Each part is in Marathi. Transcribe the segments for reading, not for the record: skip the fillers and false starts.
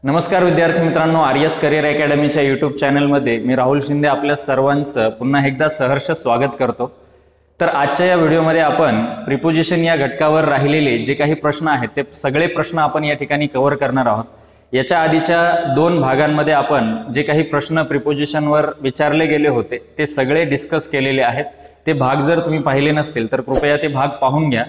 नमस्कार विद्यार्थी मित्रांनो, आर्यस करिअर अकॅडमीच्या यूट्यूब चॅनलमध्ये मी राहुल शिंदे आपल्या सर्वांचं पुन्हा एकदा सहर्ष स्वागत करतो। तर आजच्या या व्हिडिओमध्ये आपण प्रिपोजिशन या घटकावर राहिलेले जे काही प्रश्न आहेत ते सगळे प्रश्न आपण या ठिकाणी कव्हर करणार आहोत। याच्या आधीच्या 2 भागांमध्ये आपण जे काही प्रश्न प्रिपोजिशनवर विचारले गेले होते ते सगळे डिस्कस केलेले आहेत। ते भाग जर तुम्ही पाहिले नसतील तर कृपया ते भाग पाहून घ्या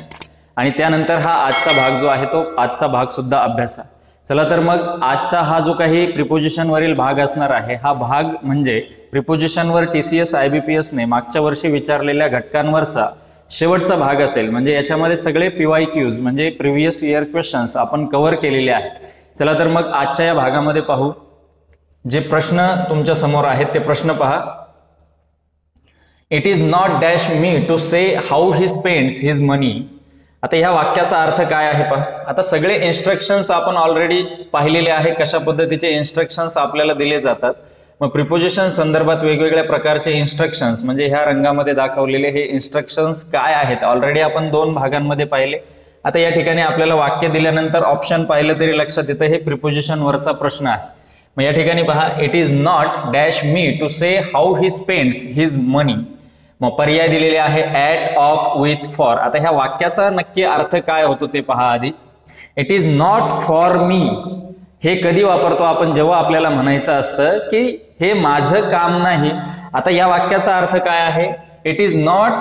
आणि त्यानंतर हा आजचा भाग जो आहे तो आजचा भाग सुद्धा अभ्यासा। चला तर मग आजचा हा जो काही प्रिपोजिशनवरील भाग असणार आहे हा भाग म्हणजे प्रिपोजिशनवर TCS IBPS ने मागच्या वर्षी विचारलेल्या घटकांवरचा शेवटचा भाग असेल। म्हणजे याच्यामध्ये सगळे PYQs म्हणजे प्रिव्हियस इयर क्वेश्चन्स आपण कव्हर केलेले आहेत। चला तर मग आजच्या या भागामध्ये पाहू। जे प्रश्न तुमच्या समोर आहेत ते प्रश्न पहा। It is not dash me to say how he spends his money. आता ह्या वाक्याचा अर्थ काय आहे पहा। आता सगळे इन्स्ट्रक्शन्स आपण ऑलरेडी पाहिलेले आहे, कशा पद्धतीचे इन्स्ट्रक्शन्स आपल्याला दिले जातात। मग प्रिपोजिशन संदर्भात वेगवेगळ्या प्रकारचे इन्स्ट्रक्शन्स म्हणजे ह्या रंगामध्ये दाखवलेले हे इन्स्ट्रक्शन्स काय आहेत ऑलरेडी आपण 2 भागांमध्ये पाहिले। आता या ठिकाणी आपल्याला वाक्य दिल्यानंतर ऑप्शन पाहिलं तरी लक्षात येतं हे प्रिपोजिशन वरचा प्रश्न आहे। मग या ठिकाणी पहा, it is not dash me to say how he spends his money. मग पर्याय दिलेले आहे ॲट, ऑफ, विथ, फॉर। आता ह्या वाक्याचा नक्की अर्थ काय होतो ते पहा आधी। इट इज नॉट फॉर मी हे कधी वापरतो आपण जेव्हा आपल्याला म्हणायचं असतं की हे माझं काम नाही। आता या वाक्याचा अर्थ काय आहे, इट इज नॉट,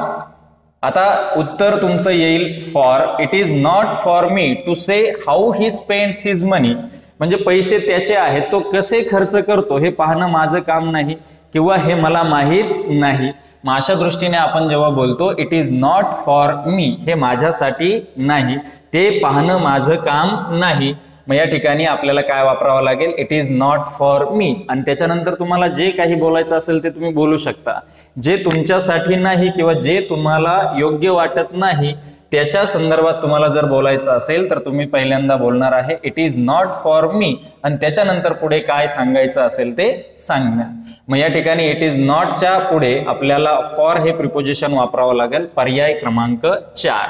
आता उत्तर तुमचं येईल for. It is not for me to say how he spends his money म्हणजे पैसे त्याचे आहेत, तो कसे खर्च करतो हे पाहणं माझं काम नाही किंवा हे मला माहीत नाही। मग अशा दृष्टीने आपण जेव्हा बोलतो इट इज नॉट फॉर मी हे माझ्यासाठी नाही, ते पाहणं माझं काम नाही। मग या ठिकाणी आपल्याला काय वापरावं लागेल, इट इज नॉट फॉर मी। आणि त्याच्यानंतर तुम्हाला जे काही बोलायचं असेल ते तुम्ही बोलू शकता। जे तुमच्यासाठी नाही किंवा जे तुम्हाला योग्य वाटत नाही त्याच्या संदर्भात तुम्हाला जर बोलायचं असेल तर तुम्ही पहिल्यांदा बोलणार आहे इट इज नॉट फॉर मी आणि त्याच्यानंतर पुढे काय सांगायचं असेल ते सांगणार। मग या ठिकाणी इट इज नॉटच्या पुढे आपल्याला फॉर हे प्रिपोजिशन वापरावं लागेल, पर्याय क्रमांक 4।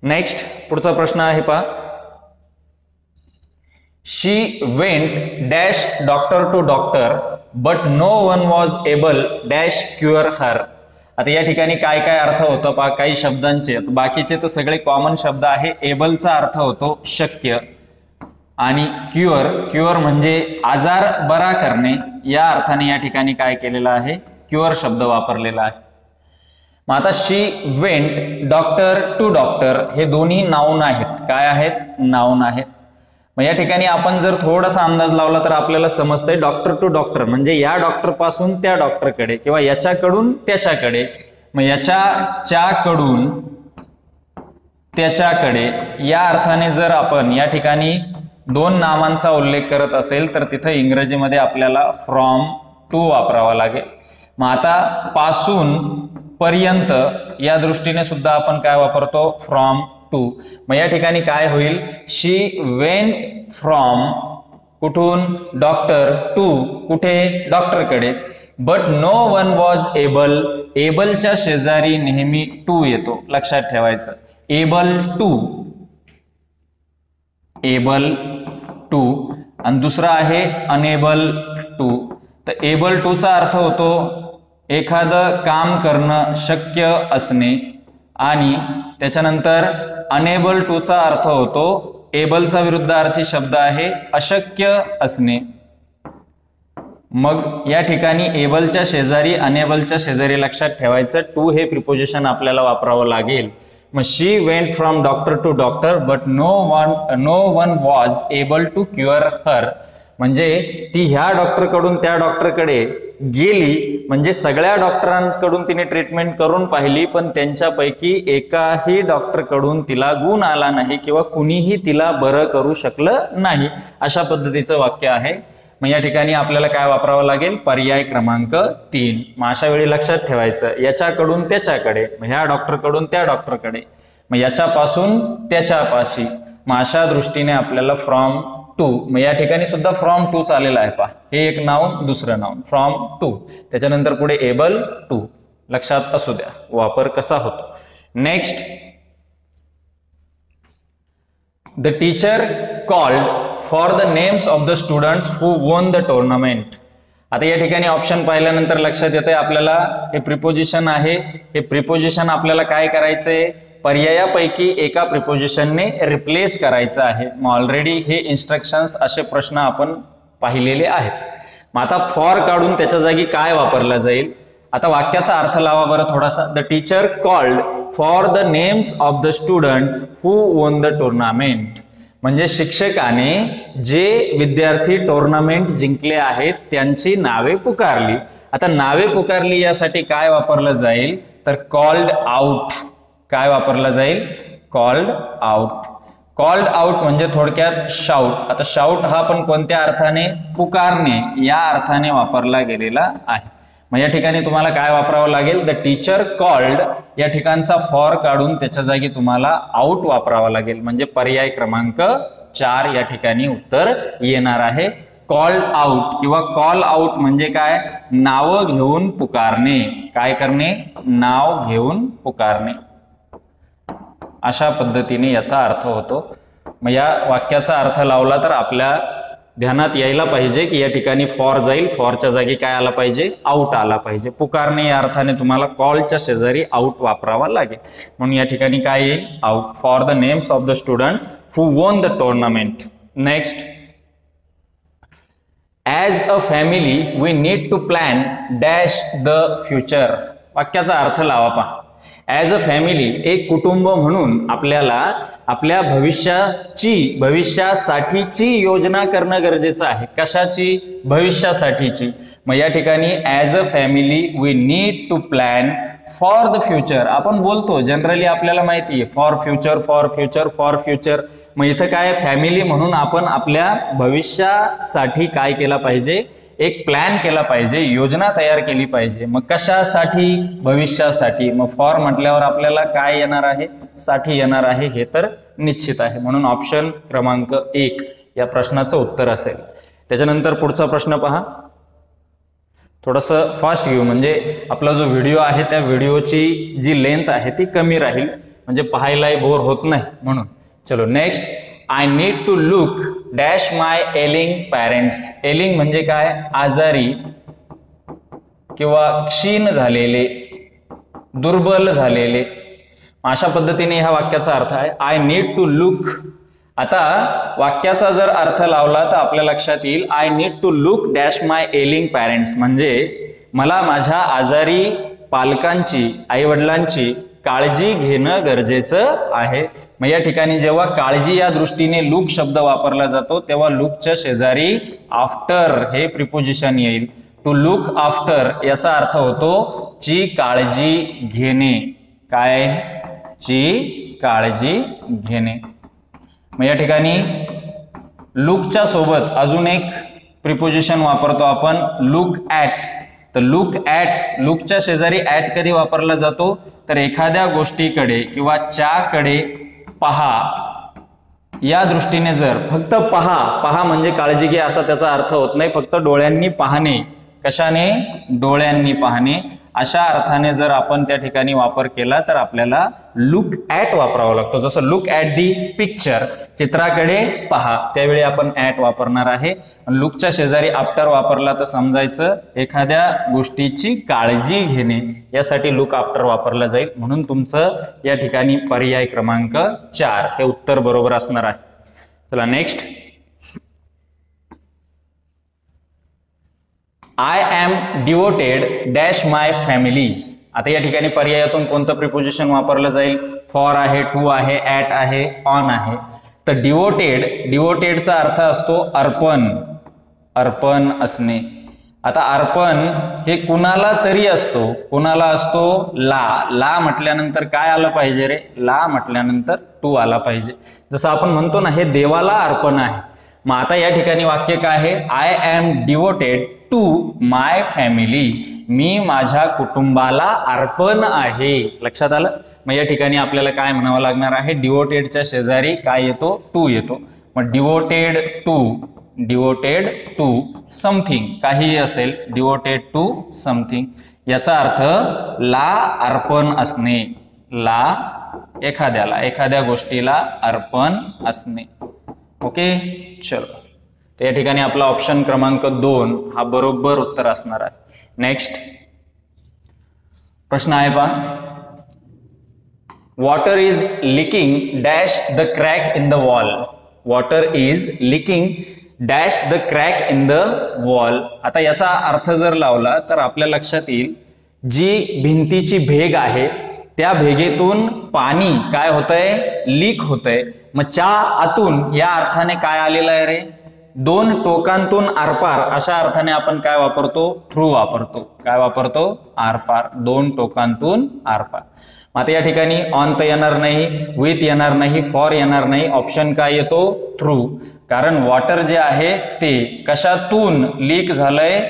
नेक्स्ट पुढचा प्रश्न आहे पहा। She went dash doctor to doctor but no one was able dash cure her. आता या ठिकाणी काय काय अर्थ होतो पहा काही शब्दांचे, बाकीचे तर सगळे कॉमन शब्द आहे। एबलचा अर्थ होतो शक्य आणि क्युअर म्हणजे आजार बरा करणे, या अर्थाने या ठिकाणी काय केलेलं आहे, क्युअर शब्द वापरलेला आहे। मग आता शी वेंट डॉक्टर टू डॉक्टर हे दोन्ही नाउन आहेत, काय आहेत, नाउन आहेत। मग या ठिकाणी आपण जर थोडासा अंदाज लावला तर आपल्याला समजतंय डॉक्टर टू डॉक्टर म्हणजे या डॉक्टर पासून त्या डॉक्टरकडे किंवा याच्याकडून त्याच्याकडे। मग याच्याकडून त्याच्याकडे या अर्थाने जर आपण या ठिकाणी 2 नामांचा उल्लेख करत असेल तर तिथं इंग्रजीमध्ये आपल्याला फ्रॉम टू वापरावा लागेल। मग आता पासून पर्यंत या दृष्टीने सुद्धा आपण काय वापरतो, फ्रॉम टू। मग या ठिकाणी काय होईल, शी वेंट फ्रॉम कुठून, डॉक्टर टू कुठे, डॉक्टरकडे। But no one was able, एबलच्या शेजारी नेहमी टू येतो, लक्षात ठेवायचं। एबल टू आणि दुसरा आहे अनेबल टू। तर एबल टू चा अर्थ होतो एखादं काम करणं शक्य असणे आणि त्याच्यानंतर अनेबल टू चा अर्थ होतो एबलचा विरुद्धार्थी शब्द आहे अशक्य असणे। मग या ठिकाणी एबलच्या शेजारी अनेबलच्या शेजारी लक्षात ठेवायचं टू हे प्रिपोजिशन आपल्याला वापरावं लागेल। मग she went from doctor to doctor but no one was able to cure her म्हणजे ती ह्या डॉक्टरकडून त्या डॉक्टरकडे गेली म्हणजे सगळ्या डॉक्टरांकडून तिने ट्रीटमेंट करून पाहिली पण त्यांच्यापैकी एकाही डॉक्टरकडून तिला गुण आला नाही किंवा कुणीही तिला बरं करू शकलं नाही, अशा पद्धतीचं वाक्य आहे। मग या ठिकाणी आपल्याला काय वापरावं लागेल, पर्याय क्रमांक 3। मग अशा वेळी लक्षात ठेवायचं याच्याकडून त्याच्याकडे, मग ह्या डॉक्टरकडून त्या डॉक्टरकडे, मग याच्यापासून त्याच्यापाशी। मग अशा दृष्टीने आपल्याला फ्रॉम टू, मग या ठिकाणी सुद्धा फ्रॉम टू चालेला आहे पहा, हे एक नाउन दुसरं नाउन फ्रॉम टू, त्याच्यानंतर पुढे एबल टू, लक्षात असू द्या वापर कसा होतो। Next the teacher called for the names of the students who won the tournament. आता या ठिकाणी ऑप्शन पाहिल्यानंतर लक्षात येते आपल्याला हे प्रिपोजिशन आहे. हे प्रिपोजिशन आपल्याला काय करायचंय, पर्यायापैकी एका प्रिपोजिशनने रिप्लेस करायचं आहे. मग ऑलरेडी हे इन्स्ट्रक्शन्स असे प्रश्न आपण पाहिलेले आहेत. मग आता फॉर काढून त्याच्या जागी काय वापरला जाईल. आता वाक्याचा अर्थ लावा बरं थोडासा. The teacher called for the names of the students who won the tournament. म्हणजे शिक्षकाने जे विद्यार्थी टुर्नामेंट जिंकले आहेत त्यांची नावे पुकारली. आता नावे पुकारली यासाठी काय वापरलं जाईल तर कॉल्ड आउट. काय वापरलं जाईल, कॉल्ड आउट. कॉल्ड आउट म्हणजे थोडक्यात शाउट. आता शाउट हा पण कोणत्या अर्थाने, पुकारणे या अर्थाने वापरला गेलेला आहे. मग या ठिकाणी तुम्हाला काय वापरावं लागेल, द टीचर कॉल्ड या ठिकाणचा फॉर काढून त्याच्या जागी तुम्हाला आउट वापरावा लागेल. म्हणजे पर्याय क्रमांक 4 या ठिकाणी उत्तर येणार आहे. कॉल्ड आउट किंवा कॉल आउट म्हणजे काय, नाव घेऊन पुकारणे. काय करणे, नाव घेऊन पुकारणे. अशा पद्धतीने याचा अर्थ होतो. मग या वाक्याचा अर्थ लावला तर आपल्या ध्यानात यायला पाहिजे की या ठिकाणी फॉर जाईल, फॉरच्या जागी काय आला पाहिजे, आउट आला पाहिजे. पुकारणे या अर्थाने तुम्हाला कॉलच्या शेजारी आउट वापरावा लागेल. म्हणून या ठिकाणी काय येईल, out. For the names of the students who won the tournament. Next, as a family we need to plan dash the future. वाक्याचा अर्थ लावा पहा. ॲज अ फॅमिली, एक कुटुंब म्हणून आपल्याला आपल्या भविष्यासाठीची योजना करणं गरजेचं आहे. कशाची, भविष्यासाठीची. मग या ठिकाणी as a family we need to plan for the future. आपण बोलतो जनरली आपल्याला माहिती आहे for future, for future, for future. मग इथं काय, फॅमिली म्हणून आपण आपल्या भविष्यासाठी काय केला पाहिजे, एक प्लॅन केला पाहिजे, योजना तयार केली पाहिजे. मग कशासाठी, भविष्यासाठी. मग फॉर म्हटल्यावर आपल्याला काय येणार आहे, साठी येणार आहे, हे तर निश्चित आहे. म्हणून ऑप्शन क्रमांक 1 या प्रश्नाचं उत्तर असेल. त्याच्यानंतर पुढचा प्रश्न पहा. थोडंसं फास्ट घेऊ म्हणजे आपला जो व्हिडिओ आहे त्या व्हिडिओची जी लेंथ आहे ती कमी राहील, म्हणजे पाहायलाही बोर होत नाही म्हणून. चलो next, I need to look dash my ailing parents. Ailing म्हणजे काय, आजारी किंवा क्षीण झालेले, दुर्बल झालेले. अशा पद्धतीने ह्या वाक्याचा अर्थ आहे. I need to look. आता वाक्याचा जर अर्थ लावला तर आपल्या लक्षात येईल I need to look dash my ailing parents. म्हणजे मला माझ्या आजारी पालकांची, आईवडिलांची काळजी घेणं गरजेचं आहे. मग या ठिकाणी जेव्हा काळजी या दृष्टीने लुक शब्द वापरला जातो तेव्हा लुकच्या शेजारी आफ्टर हे प्रिपोजिशन येईल. टू लुक आफ्टर याचा अर्थ होतो ची काळजी घेणे. काय, ची काळजी घेणे. मग या ठिकाणी लुकच्या सोबत अजून एक प्रिपोजिशन वापरतो आपण, लुक ॲट. तर लुक ॲट, लुकच्या शेजारी ॲट कधी वापरला जातो तर एखाद्या गोष्टीकडे किंवा च्याकडे पहा या दृष्टीने. जर फक्त पहा म्हणजे काळजी घे असा त्याचा अर्थ होत नाही. फक्त डोळ्यांनी पाहणे. कशाने, डोळ्यांनी पाहणे. अशा अर्थाने जर आपण त्या ठिकाणी वापर केला तर आपल्याला लुक ॲट वापरावा लागतो. जसं लुक ॲट दी पिक्चर, चित्राकडे पहा, त्यावेळी आपण ॲट वापरणार आहे. लुकच्या शेजारी आफ्टर वापरला तर समजायचं एखाद्या गोष्टीची काळजी घेणे, यासाठी लुक आफ्टर वापरला जाईल. म्हणून तुमचं या ठिकाणी पर्याय क्रमांक 4 हे उत्तर बरोबर असणार आहे. चला next, I am devoted dash my family. आता या ठिकाणी पर्यायातून कोणतं प्रिपोजिशन वापरलं जाईल, फॉर आहे, टू आहे, ॲट आहे, ऑन आहे. तर डिवोटेड, डिवोटेडचा अर्थ असतो अर्पण, अर्पण असणे. आता अर्पण हे कुणाला तरी असतो, कुणाला असतो, ला म्हटल्यानंतर काय आलं पाहिजे रे, ला म्हटल्यानंतर टू आला पाहिजे. जसं आपण म्हणतो ना हे देवाला अर्पण आहे. मग आता या ठिकाणी वाक्य काय आहे, I am devoted to my family. मी माझ्या कुटुंबाला अर्पण आहे. लक्षात आलं. मग या ठिकाणी आपल्याला काय म्हणावं लागणार आहे, डिवोटेडच्या शेजारी काय येतो, टू येतो. मग डिवोटेड टू समथिंग, काहीही असेल, डिवोटेड टू समथिंग याचा अर्थ ला अर्पण असणे. ला एखाद्याला, एखाद्या गोष्टीला अर्पण असणे. ओके, चलो. तर या ठिकाणी आपला ऑप्शन क्रमांक 2 हा बरोबर उत्तर असणार आहे. नेक्स्ट प्रश्न आहे पहा. Water is leaking dash the crack in the wall. Water is leaking dash the crack in the wall. आता याचा अर्थ जर लावला तर आपल्या लक्षात येईल, जी भिंतीची भेग आहे त्या भेगेतून पाणी काय होतंय, लीक होतंय. मग च्या आतून या अर्थाने काय आलेलं आहे रे, दोन टोकांतून आरपार, अशा अर्थाने आपण काय वापरतो, थ्रू वापरतो. काय वापरतो, आरपार, दोन टोकांतून आरपार. आता या ठिकाणी ऑन तर येणार नाही, विथ येणार नाही, फॉर येणार नाही. ऑप्शन काय येतो, थ्रू. कारण वॉटर जे आहे ते कशातून लीक झालंय,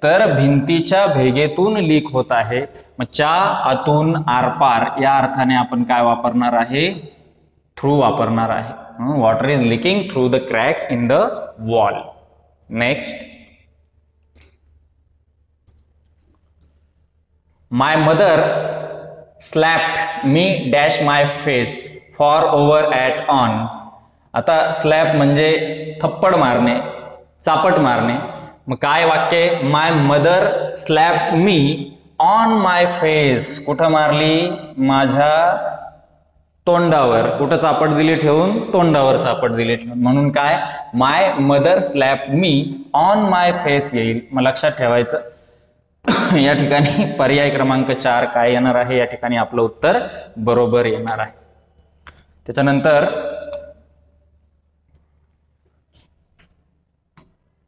तर भिंतीच्या भेगेतून लीक होत आहे. मग च्या आतून आरपार या अर्थाने आपण काय वापरणार आहे, थ्रू वापरणार आहे. Water is leaking through the crack in the wall. Next, my mother slapped me dash my face for over at on. आता स्लॅप म्हणजे थप्पड मारणे, चापट मारणे. मग काय वाक्य, my mother slapped me on my face. कुठं मारली, माझ्या तोंडावर. कुठं चापट दिली ठेवून, तोंडावर चापट दिली ठेवून. म्हणून काय, my mother slapped me on my face येईल. मग लक्षात ठेवायचं या ठिकाणी पर्याय क्रमांक 4 काय येणार आहे, या ठिकाणी आपलं उत्तर बरोबर येणार आहे. त्याच्यानंतर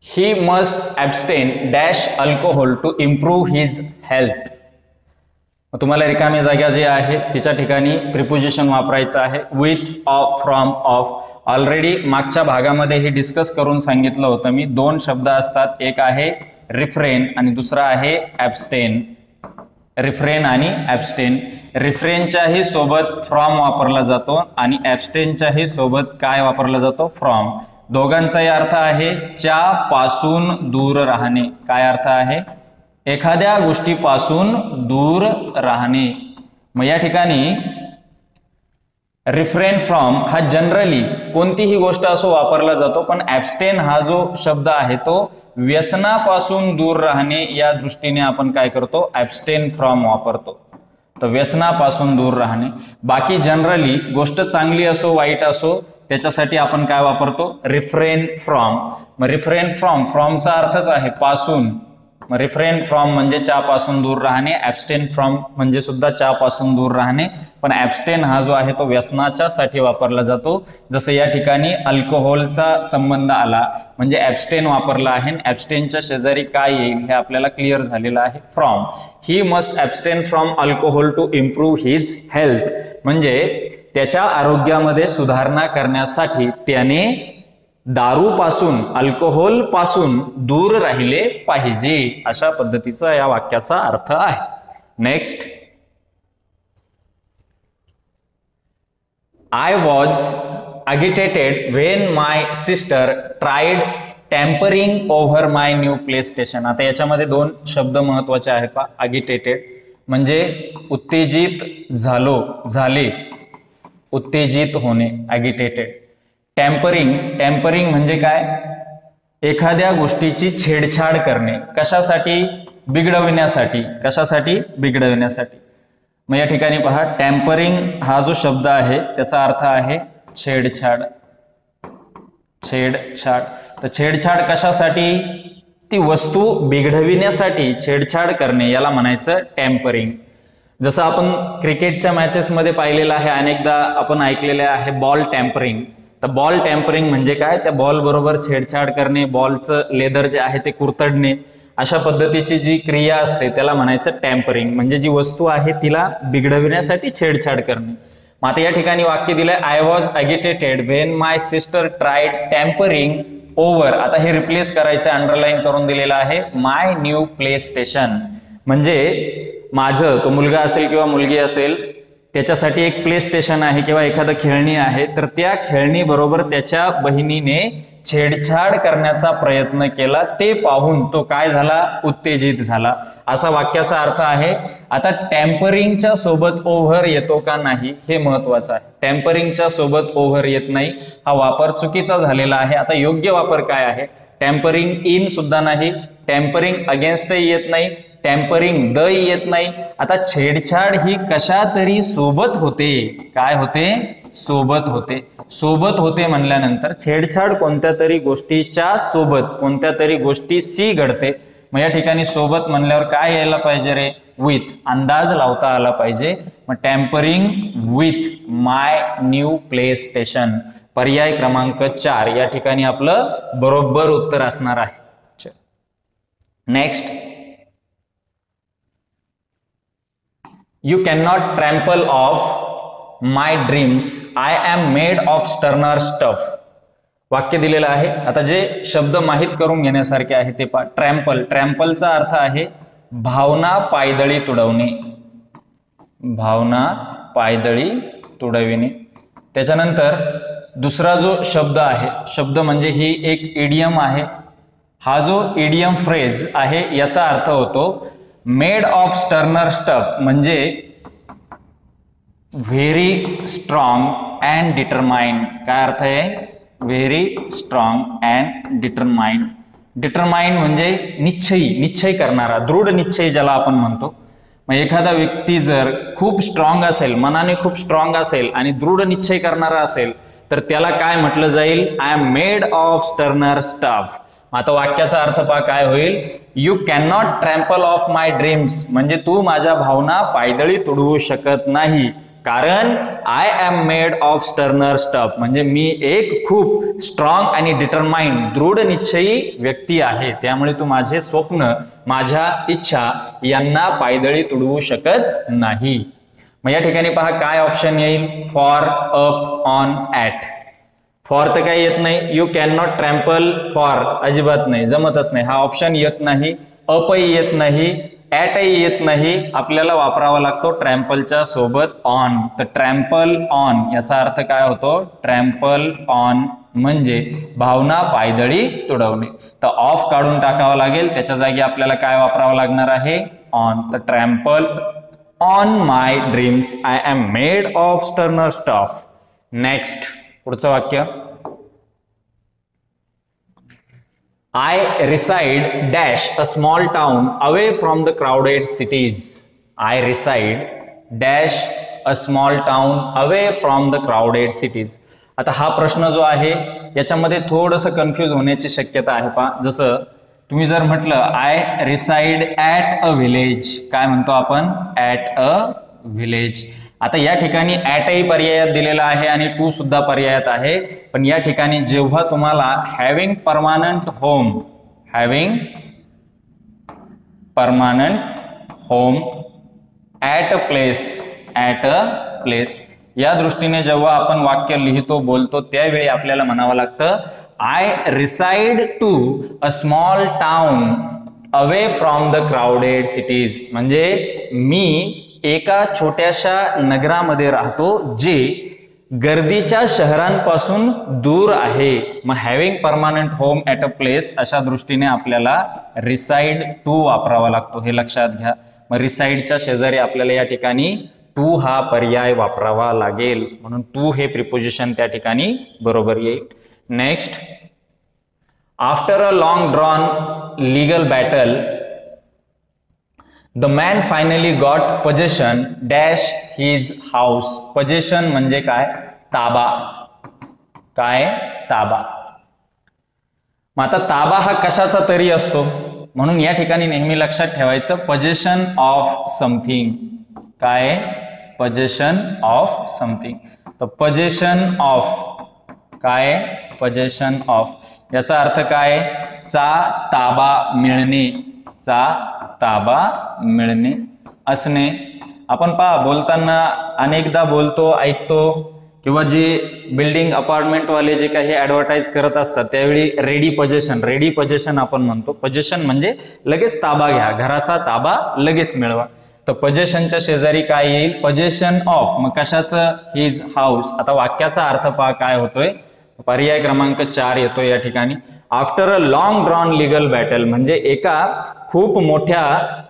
he must abstain dash alcohol to improve his health. तुम्हाला रिकामी जागा जी आहे तिच्या ठिकाणी प्रिपोजिशन वापरायचं आहे, with, of, from, of. Already मागच्या भागामध्ये हे डिस्कस करून सांगितलं होतं मी. 2 शब्द असतात, एक आहे रिफ्रेन आणि दुसरा आहे ॲब्स्टेन. रिफ्रेन आणि ॲब्स्टेन. रिफ्रेनच्याही सोबत फ्रॉम वापरला जातो आणि ॲब्स्टेनच्याही सोबत काय वापरला जातो, फ्रॉम. दोघांचाही अर्थ आहे च्या पासून दूर राहणे. काय अर्थ आहे, एखाद्या गोष्टीपासून दूर राहणे. मग या ठिकाणी रिफ्रेन फ्रॉम हा जनरली कोणतीही गोष्ट असो वापरला जातो, पण ॲब्स्टेन हा जो शब्द आहे तो व्यसनापासून दूर राहणे या दृष्टीने आपण काय करतो, ॲब्स्टेन फ्रॉम वापरतो. तर व्यसनापासून दूर राहणे. बाकी जनरली गोष्ट चांगली असो वाईट असो त्याच्यासाठी आपण काय वापरतो, रिफ्रेन फ्रॉम. मग रिफ्रेन फ्रॉम, फ्रॉमचा अर्थच आहे पासून. मग रिफ्रेन फ्रॉम म्हणजे च्या पासून दूर राहणे, ॲब्स्टेन फ्रॉम म्हणजे सुद्धा च्या पासून दूर राहणे. पण ॲब्स्टेन हा जो आहे तो व्यसनाच्या साठी वापरला जातो. जसं या ठिकाणी अल्कोहोलचा संबंध आला म्हणजे ॲब्स्टेन वापरला आहे. ॲब्स्टेनच्या शेजारी काय येईल हे आपल्याला क्लिअर झालेलं आहे, from. He must abstain from alcohol to improve his health. म्हणजे त्याच्या आरोग्यामध्ये सुधारणा करण्यासाठी त्याने दारूपासून, अल्कोहोल पासून दूर राहिले पाहिजे, अशा पद्धतीचा या वाक्याचा अर्थ आहे. Next, I was agitated when my sister tried tempering over my new PlayStation. आता याच्यामध्ये 2 शब्द महत्वाचे आहेत पहा. अगिटेटेड म्हणजे उत्तेजित झाले, उत्तेजित होणे, अगिटेटेड. टेम्परिंग, टेम्परिंग म्हणजे काय, एखाद्या गोष्टीची छेडछाड करणे. कशासाठी, बिघडविण्यासाठी. कशासाठी, बिघडविण्यासाठी. मग या ठिकाणी पहा, टेम्परिंग हा जो शब्द आहे त्याचा अर्थ आहे छेडछाड. छेडछाड. तर छेडछाड कशासाठी, ती वस्तू बिघडविण्यासाठी छेडछाड करणे याला म्हणायचं टेम्परिंग. जसं आपण क्रिकेटच्या मॅचेसमध्ये पाहिलेलं आहे, अनेकदा आपण ऐकलेले आहे बॉल टॅम्परिंग. तर बॉल टॅम्परिंग म्हणजे काय, त्या बॉल बरोबर छेडछाड करणे, बॉलचं लेदर जे आहे ते कुरतडणे, अशा पद्धतीची जी क्रिया असते त्याला म्हणायचं टॅम्परिंग. म्हणजे जी वस्तू आहे तिला बिघडविण्यासाठी छेडछाड करणे. मग आता या ठिकाणी वाक्य दिलंय, I was agitated when my sister tried tampering over. आता हे रिप्लेस करायचं, अंडरलाईन करून दिलेलं आहे, माय न्यू प्ले स्टेशन. म्हणजे माझं, तो मुलगा असेल किंवा मुलगी असेल, त्याच्यासाठी एक प्ले स्टेशन आहे किंवा एखादं खेळणी आहे, तर त्या खेळणी बरोबर त्याच्या बहिणीने छेडछाड करण्याचा प्रयत्न केला ते पाहून तो काय झाला, उत्तेजित झाला, असा वाक्याचा अर्थ आहे. आता टेम्परिंगच्या सोबत ओव्हर येतो का नाही हे महत्वाचं आहे. टेम्परिंगच्या सोबत ओव्हर येत नाही, हा वापर चुकीचा झालेला आहे. आता योग्य वापर काय आहे, टेम्परिंग इन सुद्धा नाही, टेम्परिंग अगेन्स्टही येत नाही, टेम्परिंग द येत नाही. आता छेडछाड ही कशा तरी सोबत होते, काय होते, सोबत होते. सोबत होते म्हणल्यानंतर छेडछाड कोणत्या तरी गोष्टीच्या सोबत कोणत्या तरी गोष्टीशी घडते. मग या ठिकाणी सोबत म्हणल्यावर काय यायला पाहिजे रे, विथ, अंदाज लावता आला पाहिजे. मग tampering with my new PlayStation, पर्याय क्रमांक 4 या ठिकाणी आपलं बरोबर उत्तर असणार आहे. Next, you can not trample of my dreams, I am made of sterner stuff. वाक्य दिलेलं आहे. आता जे शब्द माहित करून घेण्यासारखे आहे ते पहा. ट्रॅम्पल, ट्रॅम्पलचा अर्थ आहे भावना पायदळी तुडवणे, भावना पायदळी तुडविणे. त्याच्यानंतर दुसरा जो शब्द आहे, शब्द म्हणजे ही एक इडियम आहे. हा जो इडियम फ्रेज आहे याचा अर्थ होतो मेड ऑफ स्टर्नर स्टफ, म्हणजे व्हेरी स्ट्रॉंग अँड डिटरमाइंड. काय अर्थ आहे, very strong and determined. Determined म्हणजे निश्चयी, निश्चय करणारा, दृढ निश्चय ज्याला आपण म्हणतो. मग एखादा व्यक्ती जर खूप स्ट्रॉंग असेल, मनाने खूप स्ट्रॉंग असेल आणि दृढ निश्चय करणारा असेल तर त्याला काय म्हटलं जाईल, I am made of sterner stuff. आता वाक्याचा अर्थ पहा काय होईल, you can not trample of my dreams, म्हणजे तू माझ्या भावना पायदळी तुडवू शकत नाही, कारण I am made of sterner stuff, म्हणजे मी एक खूप स्ट्रॉंग आणि डिटरमाइंड, दृढ निश्चयी व्यक्ती आहे. त्यामुळे तू माझे स्वप्न, माझ्या इच्छा यांना पायदळी तुडवू शकत नाही. मग या ठिकाणी पहा काय ऑप्शन येईल, for, up, on, at. For तर काही येत नाही, यू कॅन नॉट ट्रॅम्पल फॉर अजिबात नाही, जमतच नाही, हा ऑप्शन येत नाही. अपही येत नाही, ऍटही येत नाही, आपल्याला वापरावा लागतो ट्रॅम्पलच्या सोबत ऑन. तर ट्रॅम्पल ऑन याचा अर्थ काय होतो, ट्रॅम्पल ऑन म्हणजे भावना पायदळी तुडवणे. तर ऑफ काढून टाकावं लागेल, त्याच्या जागी आपल्याला काय वापरावं लागणार आहे, ऑन. तर trample on my dreams, I am made of sterner stuff. Next, पुढचं वाक्य, I reside dash a small town away from the crowded cities. I reside dash a small town away from the crowded cities. आता हा प्रश्न जो आहे याच्यामध्ये थोडंसं कन्फ्यूज होण्याची शक्यता आहे. पहा, जसं तुम्ही जर म्हटलं I reside at a village, काय म्हणतो आपण, ॲट अ व्हिलेज. आता या ठिकाणी ॲटही पर्यायात दिलेला आहे आणि टू सुद्धा पर्यायात आहे. पण या ठिकाणी जेव्हा तुम्हाला having permanent home, having permanent home at a place, at a place या दृष्टीने जेव्हा आपण वाक्य लिहितो, बोलतो, त्यावेळी आपल्याला म्हणावं लागतं I reside to a small town away from the crowded cities, म्हणजे मी एका छोट्याशा नगरामध्ये राहतो जे गर्दीच्या शहरांपासून दूर आहे. मग having permanent home at a place अशा दृष्टीने आपल्याला रिसाइड टू वापरावा लागतो, हे लक्षात घ्या. मग रिसाइडच्या शेजारी आपल्याला या ठिकाणी टू हा पर्याय वापरावा लागेल, म्हणून टू हे प्रिपोजिशन त्या ठिकाणी बरोबर येईल. Next, after a long drawn legal battle The man finally got possession dash his house. Possession म्हणजे काय, ताबा, काय, ताबा. मग आता ताबा हा कशाचा तरी असतो, म्हणून या ठिकाणी नेहमी लक्षात ठेवायचं possession of something, काय, possession of something. तर possession of, काय, possession of याचा अर्थ काय, चा ताबा मिळणे, चा ताबा मिळणे, असणे. आपण पहा बोलताना अनेकदा बोलतो, ऐकतो, किंवा जे बिल्डिंग अपार्टमेंट वाले जे काही ऍडव्हर्टाइज करत असतात त्यावेळी रेडी पोझेशन आपण म्हणतो. पोझेशन म्हणजे लगेच ताबा घ्या, घराचा ताबा लगेच मिळवा. तर पोझेशनच्या शेजारी काय येईल, पोझेशन ऑफ. मग कशाचं, हिज हाऊस. आता वाक्याचा अर्थ पहा काय होतोय, पर्याय क्रमांक 4 येतो या ठिकाणी. After a long drawn legal battle म्हणजे एका खूप मोठ्या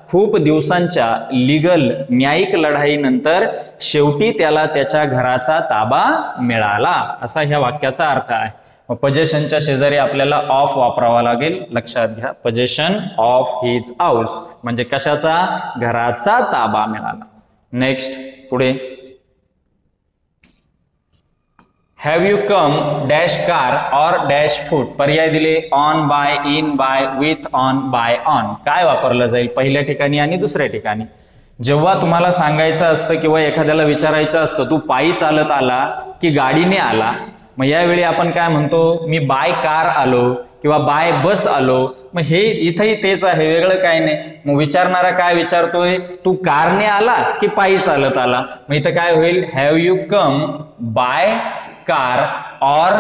खूप दिवसांच्या लिगल न्यायिक लढाईनंतर शेवटी त्याला त्याच्या घराचा ताबा मिळाला, असा ह्या वाक्याचा अर्थ आहे. पोजेशनच्या शेजारी आपल्याला ऑफ वापरावा लागेल, लक्षात घ्या. पोजेशन ऑफ हिज हाऊस म्हणजे कशाचा, घराचा ताबा मिळाला. नेक्स्ट पुढे, have you come dash car or dash foot. पर्याय दिले on by, in by, with on, by on. काय वापरलं जाईल पहिल्या ठिकाणी आणि दुसऱ्या ठिकाणी? जेव्हा तुम्हाला सांगायचं असतं किंवा एखाद्याला विचारायचं असतं तू पायी चालत आला की गाडीने आला, मग यावेळी आपण काय म्हणतो, मी बाय कार आलो किंवा बाय बस आलो. मग हे इथंही तेच आहे, वेगळं काय नाही. मग विचारणारा काय विचारतोय, तू कारने आला की पायी चालत आला. मग इथं काय होईल, have you come by car or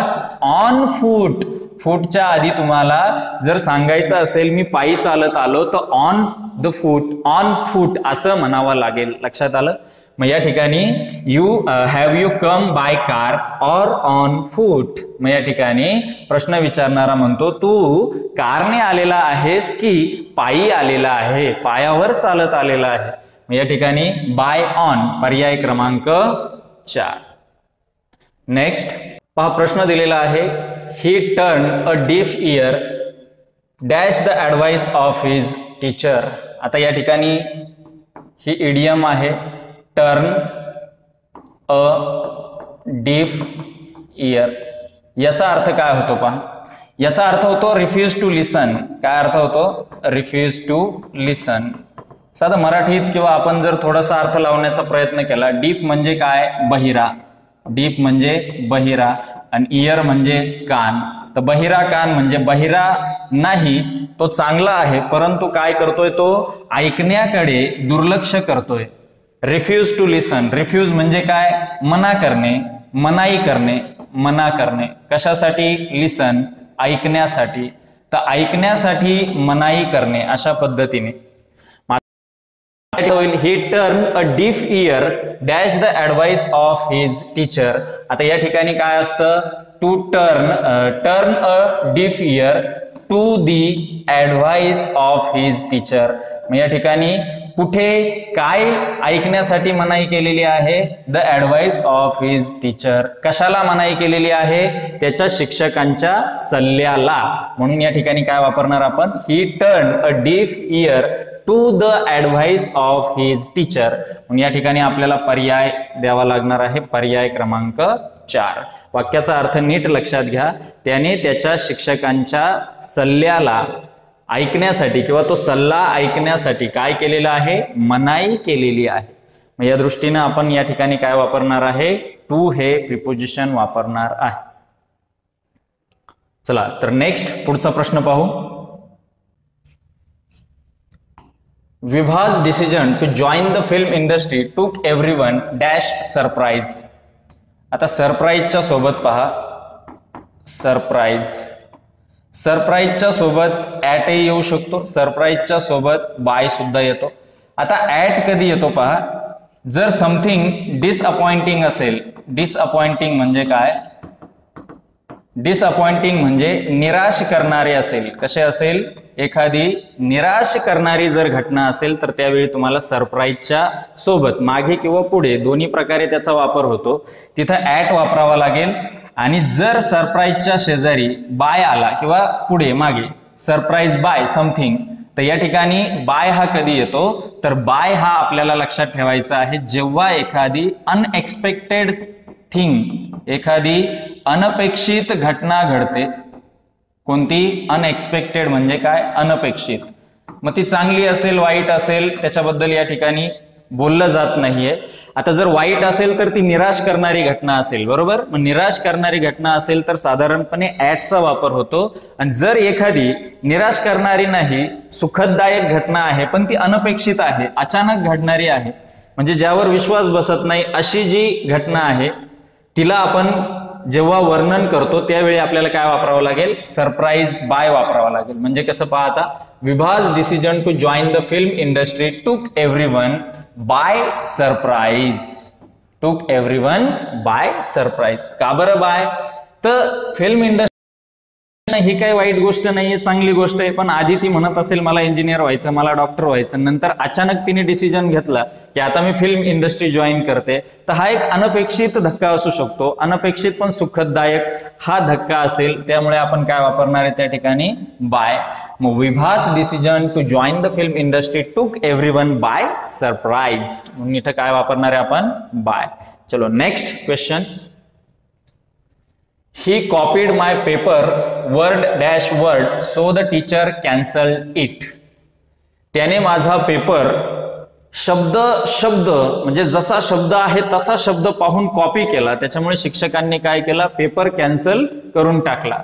on foot. फूटच्या आधी तुम्हाला जर सांगायचं असेल मी पायी चालत आलो तर on the foot, on foot असं म्हणावं लागेल. लक्षात आलं? मग या ठिकाणी have you come by car or on फूट. मग या ठिकाणी प्रश्न विचारणारा म्हणतो तू कारने आलेला आहेस की पायी आलेला आहे, पायावर चालत आलेला आहे. मग या ठिकाणी बाय ऑन पर्याय क्रमांक 4. नेक्स्ट पहा, प्रश्न दिलेला आहे, ही turn a deaf ear dash the advice of his teacher. आता या ठिकाणी ही इडियम आहे, टर्न अ डीफ इयर. याचा अर्थ काय होतो पहा, याचा अर्थ होतो रिफ्यूज टू लिसन. काय अर्थ होतो, रिफ्यूज टू लिसन. साधा मराठीत किंवा आपण जर थोडासा अर्थ लावण्याचा प्रयत्न केला, डीप म्हणजे काय, बहिरा. डीप म्हणजे बहिरा आणि इयर म्हणजे कान. तर बहिरा कान म्हणजे बहिरा नाही, तो चांगला आहे परंतु काय करतोय, तो ऐकण्याकडे दुर्लक्ष करतोय. रिफ्यूज टू लिसन, रिफ्यूज म्हणजे काय, मना करणे, मनाई करणे, मना करणे. कशासाठी, लिसन ऐकण्यासाठी. तर ऐकण्यासाठी मनाई करणे अशा पद्धतीने. He turn a deaf ear dash the advice of his teacher. आता या ठिकाणी काय असतं, to turn a deaf ear to the advice of his teacher. मग या ठिकाणी कुठे काय ऐकण्यासाठी मनाई केलेली आहे, the advice of his teacher. कशाला मनाई केलेली आहे, त्याच्या शिक्षकांच्या सल्ल्याला. म्हणून या ठिकाणी काय वापरणार आपण, he turn a deaf ear to the advice of his teacher. म्हणून या ठिकाणी आपल्याला पर्याय द्यावा लागणार आहे, पर्याय क्रमांक 4. वाक्याचा अर्थ नीट लक्षात घ्या, त्याने त्याच्या शिक्षकांच्या सल्ल्याला ऐकण्यासाठी किंवा तो सल्ला ऐकण्यासाठी काय केलेला आहे, मनाई केलेली आहे. मग या दृष्टीने आपण या ठिकाणी काय वापरणार आहे, टू हे प्रिपोजिशन वापरणार आहे. चला तर नेक्स्ट पुढचा प्रश्न पाहू. Vibha's decision to join the film industry took everyone dash surprise. आता सरप्राईजच्या सोबत पहा, सरप्राईज. सरप्राईजच्या सोबत ॲट येऊ शकतो, सरप्राईजच्या सोबत बाय सुद्धा येतो. आता ॲट कधी येतो पहा, जर समथिंग डिसअपॉइंटिंग असेल. डिसअपॉइंटिंग म्हणजे काय, डिसअपॉइंटिंग म्हणजे निराश करणारे असेल. कसे असेल, एखादी निराश करणारी जर घटना असेल तर त्यावेळी तुम्हाला सरप्राईजच्या सोबत मागे किंवा पुढे दोन्ही प्रकारे त्याचा वापर होतो, तिथं ॲट वापरावा लागेल. आणि जर सरप्राईजच्या शेजारी बाय आला किंवा पुढे मागे सरप्राईज बाय समथिंग, तर या ठिकाणी बाय हा कधी येतो, तर बाय हा आपल्याला लक्षात ठेवायचा आहे जेव्हा एखादी अनएक्सपेक्टेड थिंग, एखादी अनपेक्षित घटना घडते. कोणती, अनएक्सपेक्टेड म्हणजे काय, अनपेक्षित. मग ती चांगली असेल वाईट असेल त्याच्याबद्दल या ठिकाणी बोललं जात नाहीये. आता जर वाईट असेल तर ती निराश करणारी घटना असेल, बरोबर. मग निराश करणारी घटना असेल तर साधारणपणे ॲटचा वापर होतो. आणि जर एखादी निराश करणारी नाही, सुखददायक घटना आहे पण ती अनपेक्षित आहे, अचानक घडणारी आहे, म्हणजे ज्यावर विश्वास बसत नाही अशी जी घटना आहे, तिला आपण जेव्हा वर्णन करतो त्यावेळी आपल्याला काय वापरावं लागेल, सरप्राईज बाय वापरावं लागेल. म्हणजे कसं पहा आता, विभाज decision to join the film industry took everyone by surprise. Took everyone by surprise. का बरं बाय, तर फिल्म इंडस्ट्री ही काही वाईट गोष्ट नाहीये, चांगली गोष्ट आहे. पण आधी ती म्हणत असेल मला इंजिनियर व्हायचं, मला डॉक्टर व्हायचं, नंतर अचानक तिने डिसिजन घेतला की आता मी फिल्म इंडस्ट्री जॉईन करते, तर हा एक अनपेक्षित धक्का असू शकतो. अनपेक्षित पण सुखदायक हा धक्का असेल, त्यामुळे आपण काय वापरणार आहे त्या ठिकाणी? बाय. मग विभाज decision to join the film industry took everyone by surprise, म्हणून इथं काय वापरणार आहे आपण? बाय. चलो next question. He copied my paper word dash word so the teacher cancelled it. त्याने माझा पेपर शब्द शब्द म्हणजे जसा शब्द आहे तसा शब्द पाहून कॉपी केला, त्याच्यामुळे शिक्षकांनी काय केला? पेपर कॅन्सल करून टाकला.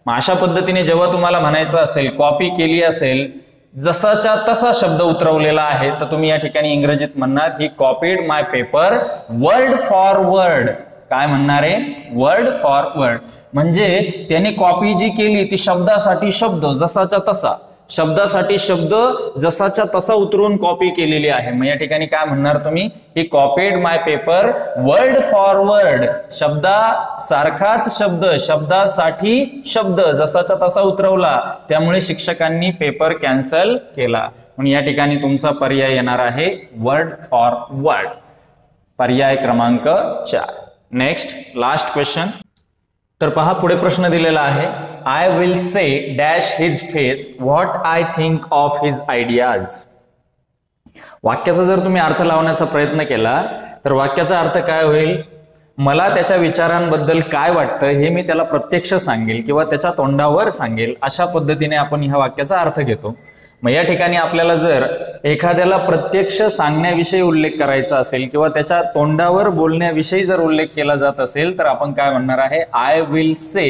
मग अशा पद्धतीने जेव्हा तुम्हाला म्हणायचं असेल, कॉपी केली असेल, जसाच्या तसा शब्द उतरवलेला आहे, तर तुम्ही या ठिकाणी इंग्रजीत म्हणणार he copied my paper word for word. काय म्हणणार आहे? Word for word. म्हणजे त्याने कॉपी जी केली ती शब्दासाठी शब्द जसाच्या तसा, शब्दासाठी शब्द जसाच्या तसा उतरून कॉपी केलेली आहे. मग या ठिकाणी काय म्हणणार तुम्ही? He copied my paper word for word. शब्दासारखाच शब्द शब्दासाठी शब्द जसाच्या तसा उतरवला, त्यामुळे शिक्षकांनी पेपर कॅन्सल केला. म्हणून या ठिकाणी तुमचा पर्याय येणार आहे वर्ड फॉर वर्ड, पर्याय क्रमांक 4. Next last question. तर पहा पुढे प्रश्न दिलेला आहे. I will say dash his face what I think of his ideas. वाक्याचा जर तुम्ही अर्थ लावण्याचा प्रयत्न केला तर वाक्याचा अर्थ काय होईल? मला त्याच्या विचारांबद्दल काय वाटतं हे मी त्याला प्रत्यक्ष सांगेल किंवा त्याच्या तोंडावर सांगेल, अशा पद्धतीने आपण ह्या वाक्याचा अर्थ घेतो. मग या ठिकाणी आपल्याला जर एखाद्याला प्रत्यक्ष सांगण्याविषयी उल्लेख करायचा असेल किंवा त्याच्या तोंडावर बोलण्याविषयी जर उल्लेख केला जात असेल तर आपण काय म्हणणार आहे? I will say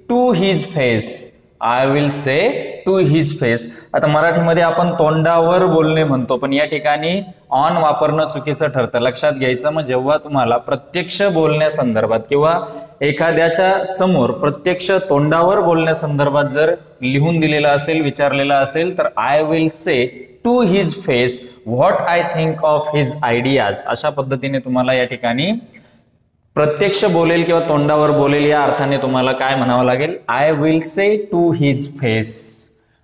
to his face. I will say to his face. आता मराठीमध्ये आपण तोंडावर बोलणे म्हणतो, पण या ठिकाणी ऑन वापरणं चुकीचं ठरतं, लक्षात घ्यायचं. मग जेव्हा तुम्हाला प्रत्यक्ष बोलण्यासंदर्भात किंवा एखाद्याच्या समोर प्रत्यक्ष तोंडावर बोलण्यासंदर्भात जर लिहून दिलेलं असेल, विचारलेलं असेल, तर I will say to his face what I think of his ideas, अशा पद्धतीने तुम्हाला या ठिकाणी प्रत्यक्ष बोलेल किंवा तोंडावर बोलेल या अर्थाने तुम्हाला काय म्हणावं लागेल? I will say to his face.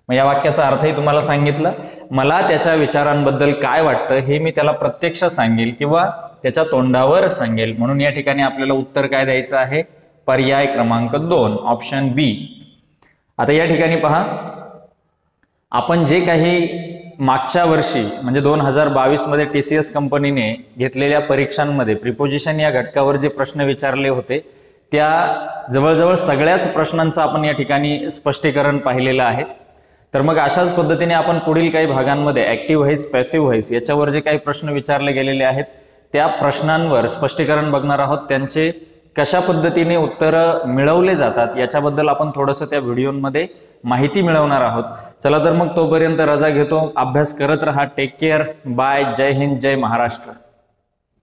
मग या वाक्याचा अर्थही तुम्हाला सांगितलं. मला त्याच्या विचारांबद्दल काय वाटतं हे मी त्याला प्रत्यक्ष सांगेल किंवा त्याच्या तोंडावर सांगेल. म्हणून या ठिकाणी आपल्याला उत्तर काय द्यायचं आहे? पर्याय क्रमांक 2, ऑप्शन बी. आता या ठिकाणी पहा, आपण जे काही मागच्या वर्षी म्हणजे 2022 मध्ये TCS कंपनीने घेतलेल्या परीक्षांमध्ये प्रिपोजिशन या घटकावर जे प्रश्न विचारले होते त्या जवळजवळ सगळ्याच प्रश्नांचं आपण या ठिकाणी स्पष्टीकरण पाहिलेलं आहे. तर मग अशाच पद्धतीने आपण पुढील काही भागांमध्ये ऍक्टिव्ह व्हॉइस, पॅसिव्ह व्हॉइस याच्यावर जे काही प्रश्न विचारले गेलेले आहेत त्या प्रश्नांवर स्पष्टीकरण बघणार आहोत. त्यांचे कशा पद्धतीने उत्तरं मिळवले जातात याच्याबद्दल आपण थोडंसं त्या व्हिडिओमध्ये माहिती मिळवणार आहोत. चला तर मग तोपर्यंत रजा घेतो. अभ्यास करत रहा. Take care. बाय. जय हिंद, जय महाराष्ट्र.